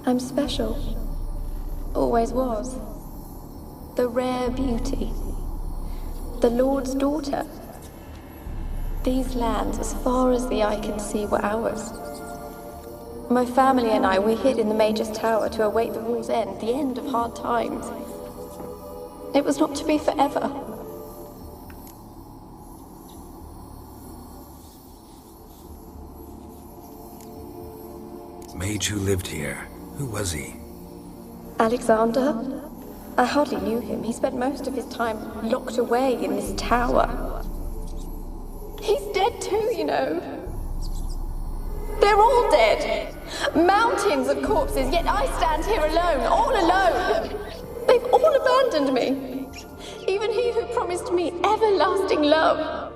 I'm special. Always was. The rare beauty. The Lord's daughter. These lands, as far as the eye can see, were ours. My family and I, we hid in the Mage's Tower to await the war's end, the end of hard times. It was not to be forever. Mage who lived here. Who was he? Alexander? I hardly knew him. He spent most of his time locked away in this tower. He's dead too, you know. They're all dead. Mountains of corpses, yet I stand here alone, all alone. They've all abandoned me. Even he who promised me everlasting love.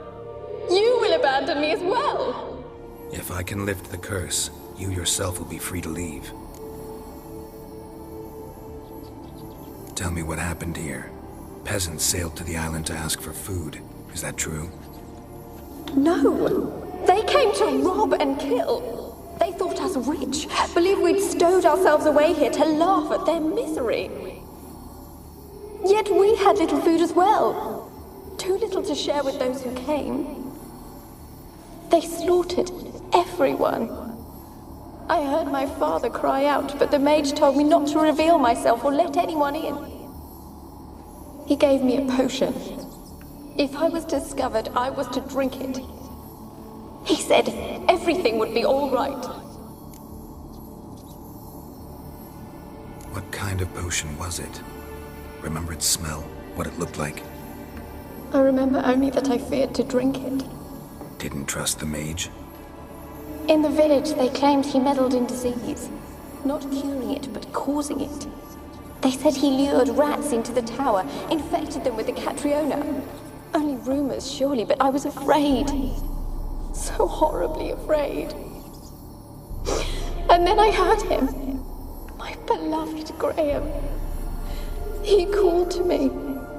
You will abandon me as well. If I can lift the curse, you yourself will be free to leave. Tell me what happened here. Peasants sailed to the island to ask for food. Is that true? No. They came to rob and kill. They thought us rich, believed we'd stowed ourselves away here to laugh at their misery. Yet we had little food as well. Too little to share with those who came. They slaughtered everyone. I heard my father cry out, but the mage told me not to reveal myself or let anyone in. He gave me a potion. If I was discovered, I was to drink it. He said everything would be all right. What kind of potion was it? Remember its smell? What it looked like? I remember only that I feared to drink it. Didn't trust the mage? In the village, they claimed he meddled in disease. Not curing it, but causing it. They said he lured rats into the tower, infected them with the Catriona. Only rumors, surely, but I was afraid. So horribly afraid. And then I heard him. My beloved Graham. He called to me.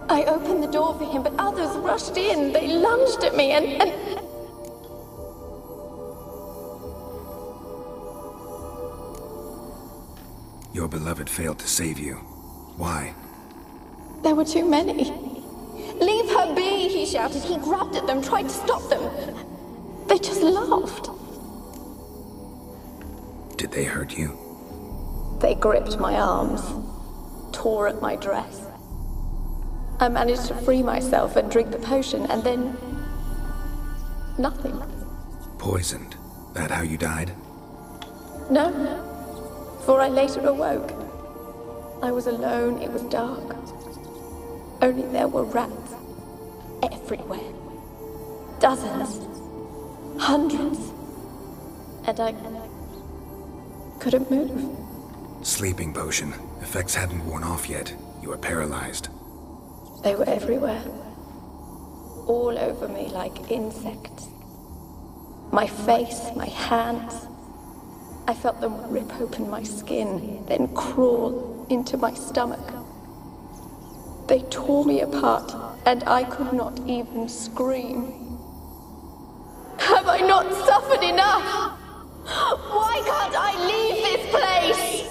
I opened the door for him, but others rushed in. They lunged at me and... Your beloved failed to save you. Why? There were too many. Leave her be, he shouted. He grabbed at them, tried to stop them. They just laughed. Did they hurt you? They gripped my arms, tore at my dress. I managed to free myself and drink the potion, and then... nothing. Poisoned? That how you died? No, for I later awoke. I was alone, it was dark. Only there were rats everywhere. Dozens. Hundreds. And I couldn't move. Sleeping potion. Effects hadn't worn off yet. You were paralyzed. They were everywhere. All over me like insects. My face, my hands. I felt them rip open my skin, then crawl into my stomach. They tore me apart, and I could not even scream. Have I not suffered enough? Why can't I leave this place?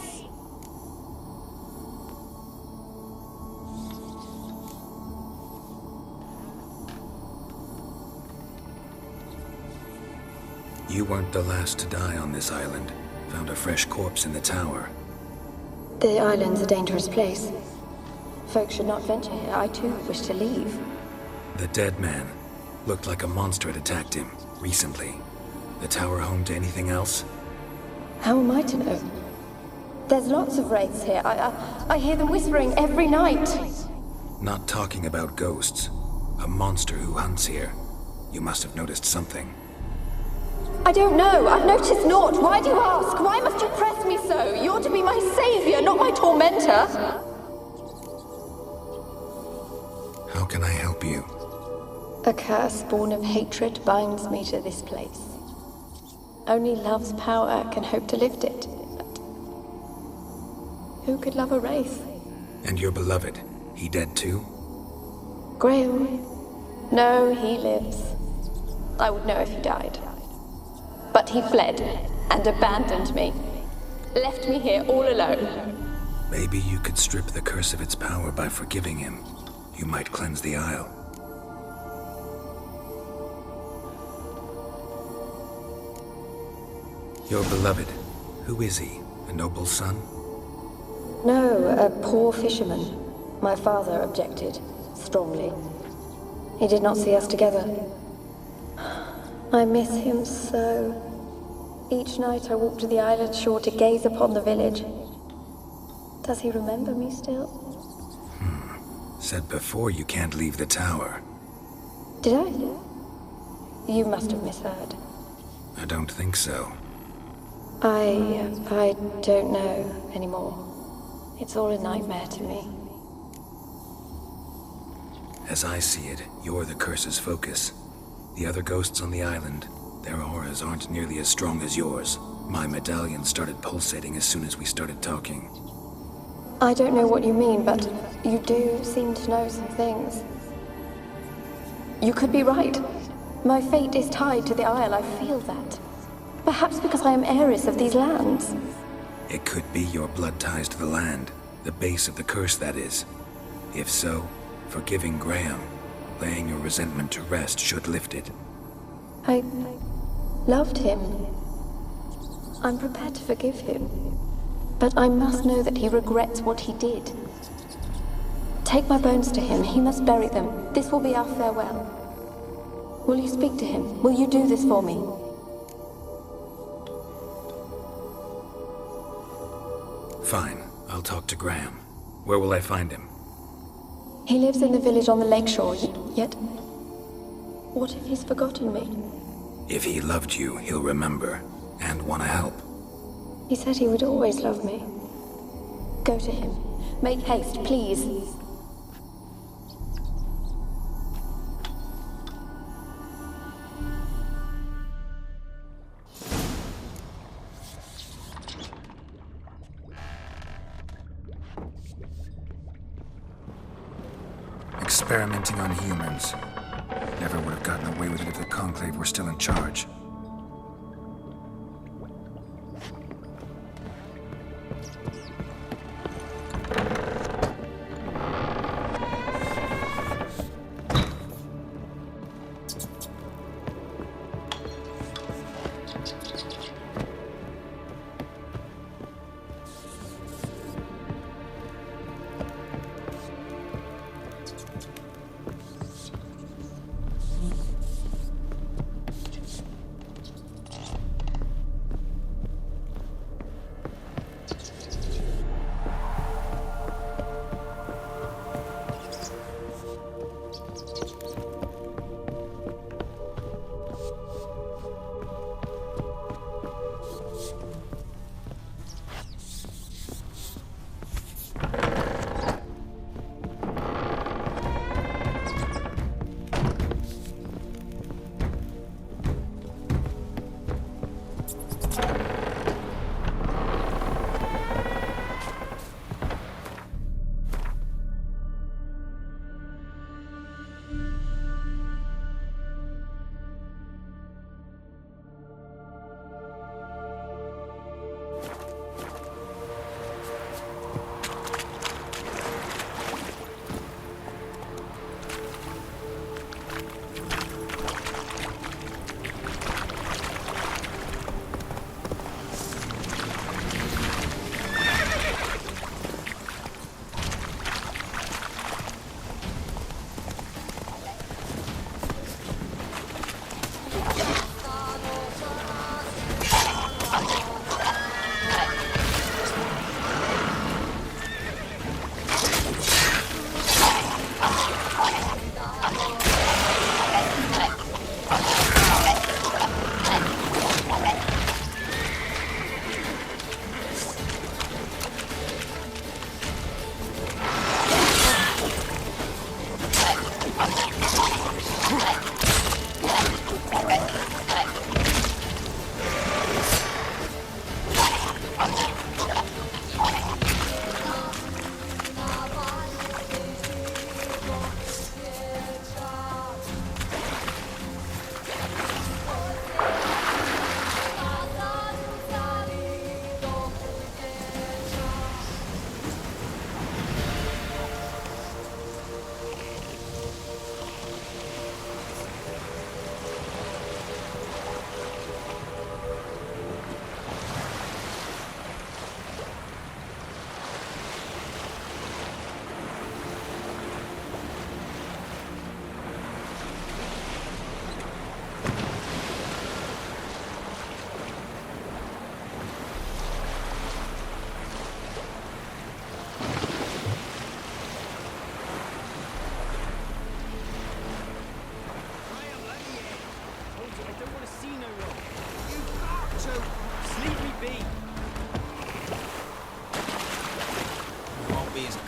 You weren't the last to die on this island. Found a fresh corpse in the tower. The island's a dangerous place. Folks should not venture here. I too wish to leave. The dead man. Looked like a monster had attacked him, recently. The tower home to anything else? How am I to know? There's lots of wraiths here. I hear them whispering every night. Not talking about ghosts. A monster who hunts here. You must have noticed something. I don't know. I've noticed naught. Why do you ask? Why must you press me so? You're to be my savior, not my tormentor. How can I help you? A curse born of hatred binds me to this place. Only love's power can hope to lift it. But who could love a wraith? And your beloved, he dead too? Graham? No, he lives. I would know if he died. But he fled and abandoned me. Left me here all alone. Maybe you could strip the curse of its power by forgiving him. You might cleanse the Isle. Your beloved, who is he? A noble son? No, a poor fisherman. My father objected, strongly. He did not see us together. I miss him so. Each night I walk to the island shore to gaze upon the village. Does he remember me still? Said before you can't leave the tower. Did I? You must have misheard. I don't think so. I don't know anymore. It's all a nightmare to me. As I see it, you're the curse's focus. The other ghosts on the island, their auras aren't nearly as strong as yours. My medallion started pulsating as soon as we started talking. I don't know what you mean, but you do seem to know some things. You could be right. My fate is tied to the Isle, I feel that. Perhaps because I am heiress of these lands. It could be your blood ties to the land, the base of the curse, that is. If so, forgiving Graham, laying your resentment to rest should lift it. I loved him. I'm prepared to forgive him. But I must know that he regrets what he did. Take my bones to him. He must bury them. This will be our farewell. Will you speak to him? Will you do this for me? Fine. I'll talk to Graham. Where will I find him? He lives in the village on the lakeshore, yet... What if he's forgotten me? If he loved you, he'll remember, and want to help. He said he would always love me. Go to him. Make haste, please. Experimenting on humans. Never would have gotten away with it if the Conclave were still in charge.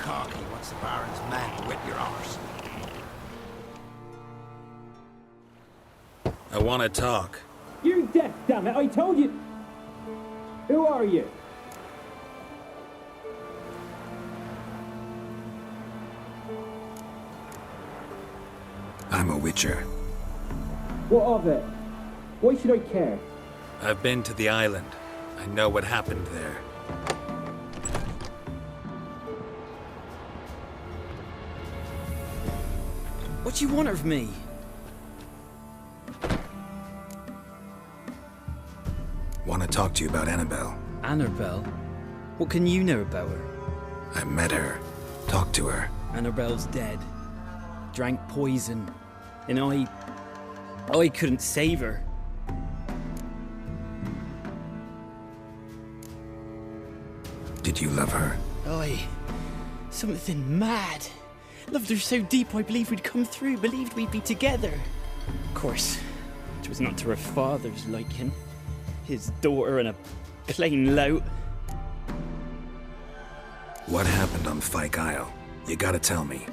cocky once the Baron's men whip your arse. I want to talk. You're deaf, damn it! I told you. Who are you? I'm a witcher. What of it? Why should I care? I've been to the island. I know what happened there. What do you want of me? Want to talk to you about Annabelle. Annabelle? What can you know about her? I met her. Talked to her. Annabelle's dead. Drank poison. And I couldn't save her. Did you love her? Something mad. Loved her so deep I believed we'd come through, believed we'd be together. Of course, it was not to her father's liking. His daughter and a plain lout. What happened on Fyke Isle? You gotta tell me.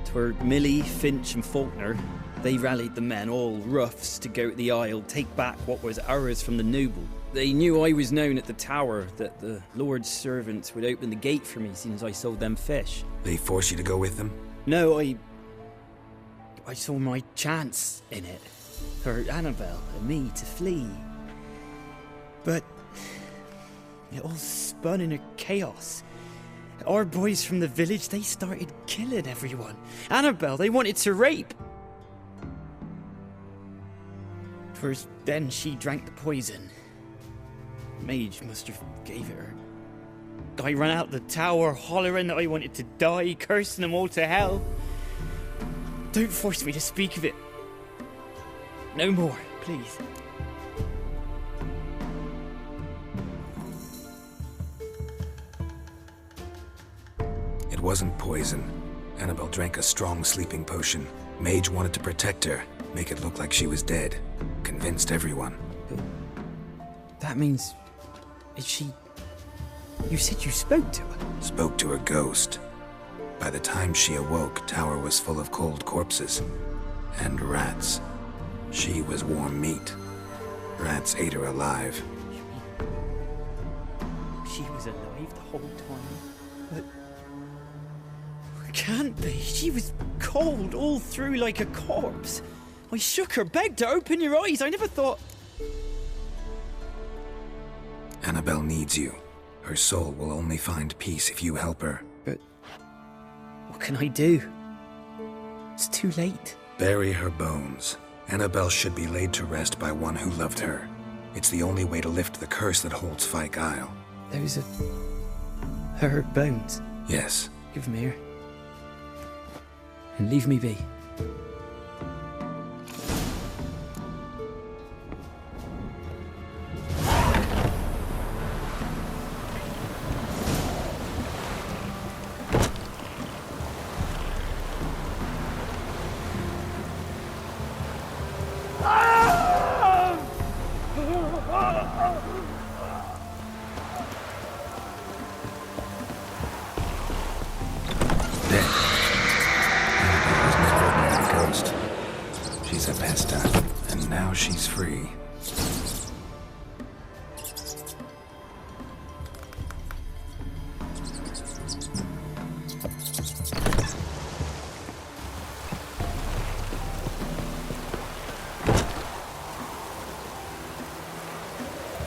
'Twere Millie, Finch and Faulkner. They rallied the men, all roughs, to go to the Isle, take back what was ours from the noble. They knew I was known at the tower, that the Lord's servants would open the gate for me since I sold them fish. They force you to go with them? No, I saw my chance in it. For Annabelle and me to flee. But it all spun in a chaos. Our boys from the village, they started killing everyone. Annabelle, they wanted to rape. First, then she drank the poison. Mage must have gave it her. I ran out the tower hollering that I wanted to die, cursing them all to hell. Don't force me to speak of it. No more, please. It wasn't poison. Annabelle drank a strong sleeping potion. Mage wanted to protect her, make it look like she was dead. Convinced everyone. But that means... Is she... You said you spoke to her? Spoke to her ghost. By the time she awoke, Tower was full of cold corpses. And rats. She was warm meat. Rats ate her alive. She was alive the whole time? But... Can't be. She was cold all through like a corpse. I shook her, begged her, open your eyes. I never thought... Annabelle needs you. Her soul will only find peace if you help her. But... What can I do? It's too late. Bury her bones. Annabelle should be laid to rest by one who loved her. It's the only way to lift the curse that holds Fyke Isle. Those are... her bones. Yes. Give them here. And leave me be. She's a pesta, and now she's free.